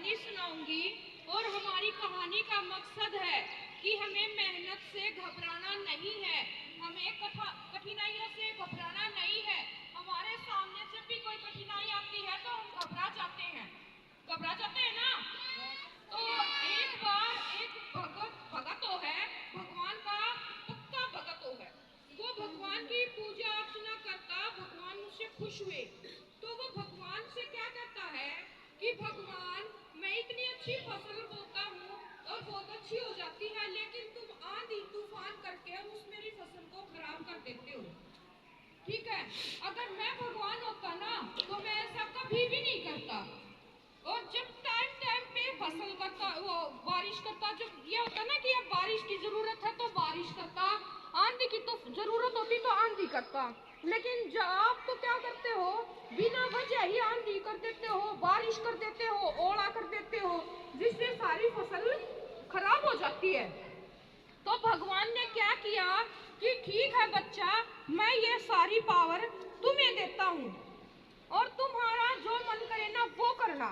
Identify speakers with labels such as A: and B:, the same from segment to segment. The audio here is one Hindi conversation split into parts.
A: कहानी सुनाऊंगी और हमारी कहानी का मकसद है कि हमें मेहनत से घबराना नहीं है, हमें कठिनाइयों से घबराना नहीं है। हमारे सामने जब भी कोई कठिनाई आती है तो हम घबरा जाते हैं ना। तो एक बार एक भगत तो है, भगवान का पक्का भगत तो है, वो भगवान की पूजा अर्चना करता, भगवान उससे खुश हुए। तो वो भगवान से क्या कहता है कि भगवान, मैं इतनी अच्छी फसल बोता हूँ और बहुत अच्छी हो जाती है, लेकिन तुम आंधी तूफान करके उस मेरी फसल को खराब कर देते हो। ठीक है, अगर मैं भगवान होता ना तो मैं ऐसा कभी भी नहीं करता। और जब टाइम टाइम पे फसल करता, वो बारिश करता, जब ये होता ना कि अब बारिश की जरूरत है तो बारिश करता, आंधी की तो जरूरत होती तो आंधी करता। लेकिन जब आप तो क्या करते हो, बिना वजह ही आंधी कर देते हो, बारिश कर देते हो, ओला कर देते हो, जिससे सारी फसल खराब हो जाती है। तो भगवान ने क्या किया कि ठीक है बच्चा, मैं ये सारी पावर तुम्हें देता हूँ और तुम्हारा जो मन करे ना वो करना।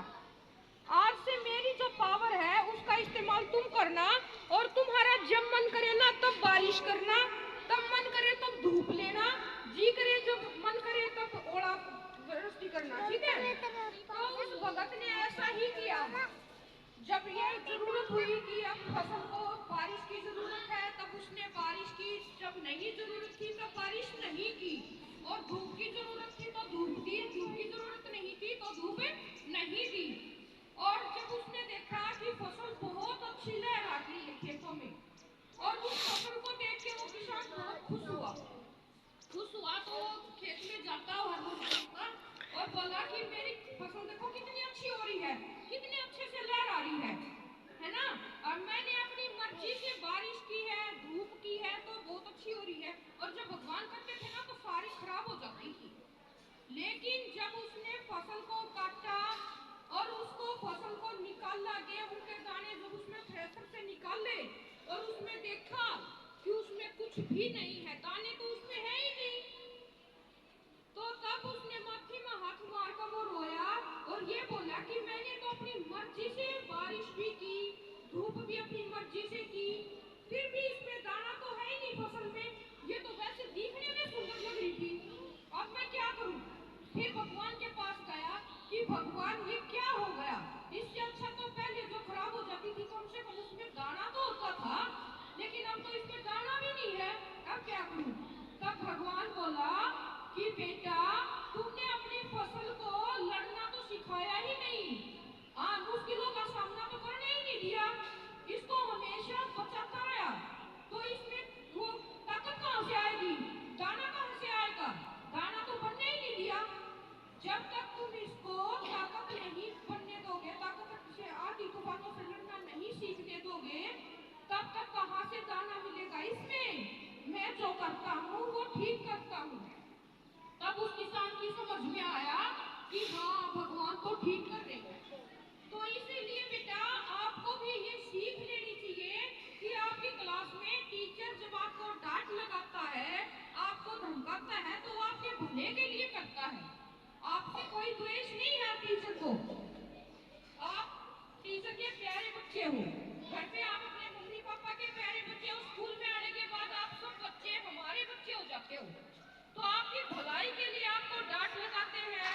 A: आज से मेरी जो पावर है उसका इस्तेमाल तुम करना, और तुम्हारा जब मन करे ना तब बारिश करना, तब मन करे तब धूप लेना, जी करे जब मन करे तब ओला वृष्टि करना। ठीक है, तो उस भगत ने ऐसा ही किया। जब ये जरूरत हुई कि अब फसल को बारिश की जरूरत है तब उसने बारिश की, जब नहीं जरूरत थी तब बारिश नहीं की, और धूप की जरूरत थी तो धूप दी, धूप की जरूरत नहीं थी तो धूप नहीं दी। और जब उसने देखा कि फसल बहुत अच्छी लहरा रही है खेतों में, और उस फसल को देख के वो किसान बहुत खुश हुआ तो खेत में जाता और बोला कि मेरी फसल देखो कितनी अच्छी हो रही है, कितने अच्छे से लहरा रही है ना। और मैंने अपनी मर्जी से बारिश की है, धूप की है तो बहुत अच्छी हो रही है, और जब भगवान करते थे ना तो सारी खराब हो जाती थी। लेकिन जब उसने फसल को काटा और उसको फसल को निकाला, गेहूं के दाने जब उसमें थ्रेसर से निकाले और उसमें देखा कि उसमें कुछ भी नहीं है, दाने तो उसमें है ही नहीं, तो तब उसने माथे में हाथ मारकर वो रोया और ये बोला कि मैंने तो अपनी मर्जी से बारिश भी की, धूप भी अपनी मर्जी से की, फिर भी इसमें दाना तो है ही नहीं फसल में, ये तो वैसे दिखने में सुंदर लग रही थी, अब मैं क्या करूं। फिर भगवान के पास गया कि भगवान ये क्या हो गया, इससे अच्छा तो पहले जो खराब हो जाती थी कम से कम उसमें दाना तो होता था, लेकिन अब तो इसमें दाना भी नहीं है, अब क्या करूं। तब भगवान बोला कि बेटा, तुमने अपनी फसल को लड़ना तो सिखाया ही नहीं, मुश्किलों का सामना तो करने ही नहीं दिया, इसको हमेशा बचाता रहा, तो इसमें वो ताकत कहां से आएगी, दाना कहां से आएगा, दाना तो बनने ही नहीं दिया। जब तक तुम इसको ताकत नहीं बनने दोगे, ताकत से आंधी तूफानों से लड़ना नहीं सीखने दोगे, तब तक कहां से दाना मिलेगा इसमें। मैं जो करता हूँ वो ठीक करता हूँ। तब उस किसान की समझ में आया कि हाँ, भगवान तो ठीक कर रहे हैं। तो इसीलिए बेटा आपको भी ये सीख लेनी चाहिए कि आपकी क्लास में टीचर जब आपको डांट लगाता है, आपको धमकाता है, तो आपके भले के लिए करता है, आपसे कोई द्वेष नहीं है टीचर को। आप टीचर के प्यारे बच्चे हो, घर पे आप अपने मम्मी पापा के प्यारे बच्चे हो, स्कूल में आने के बाद आप सब बच्चे हमारे बच्चे हो जाते हो, तो आपकी भलाई के लिए आपको डांट लगाते हैं,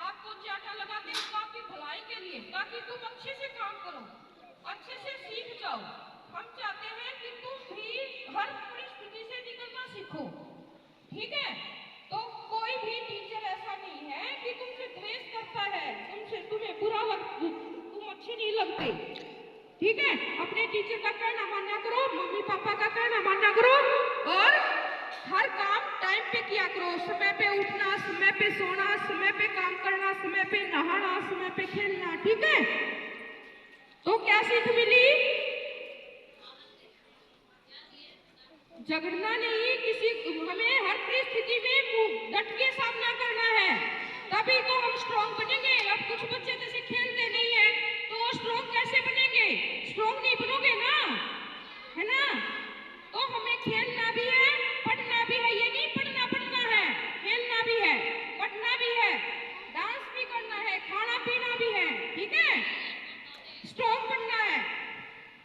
A: आपको चाटा लगाते हैं, तो आपकी भलाई के लिए, ताकि तुम अच्छे से काम करो, अच्छे से सीख जाओ। हम चाहते हैं कि तुम भी हर परिस्थिति से निकलना सीखो। ठीक है, तो कोई भी टीचर ऐसा नहीं है कि तुमसे द्वेष करता है, तुम्हें बुरा तुम अच्छे नहीं लगते। ठीक है, अपने टीचर का कहना माना करो, मम्मी पापा का कहना माना करो, और हर काम टाइम पे किया करो, समय पे उठना, समय पे सोना, समय पे काम करना, समय पे नहाना, समय पे खेलना। ठीक है, तो क्या सीख मिली, झगड़ना नहीं, किसी हमें हर परिस्थिति में डट के सामना करना है, तभी तो हम स्ट्रॉन्ग बनेंगे। अब कुछ बच्चे जैसे खेलते नहीं है तो स्ट्रॉन्ग कैसे बनेंगे, स्ट्रॉन्ग नहीं बनोगे ना, है ना। तो हमें खेलना भी है, पढ़ना भी है, ये नहीं पढ़ना है, खेलना भी है, पढ़ना भी है, डांस भी करना है, खाना पीना भी है। ठीक है,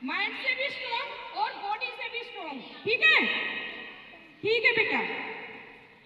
A: माइंड से भी स्ट्रॉन्ग और बॉडी से भी स्ट्रॉन्ग। ठीक है, ठीक है बेटा।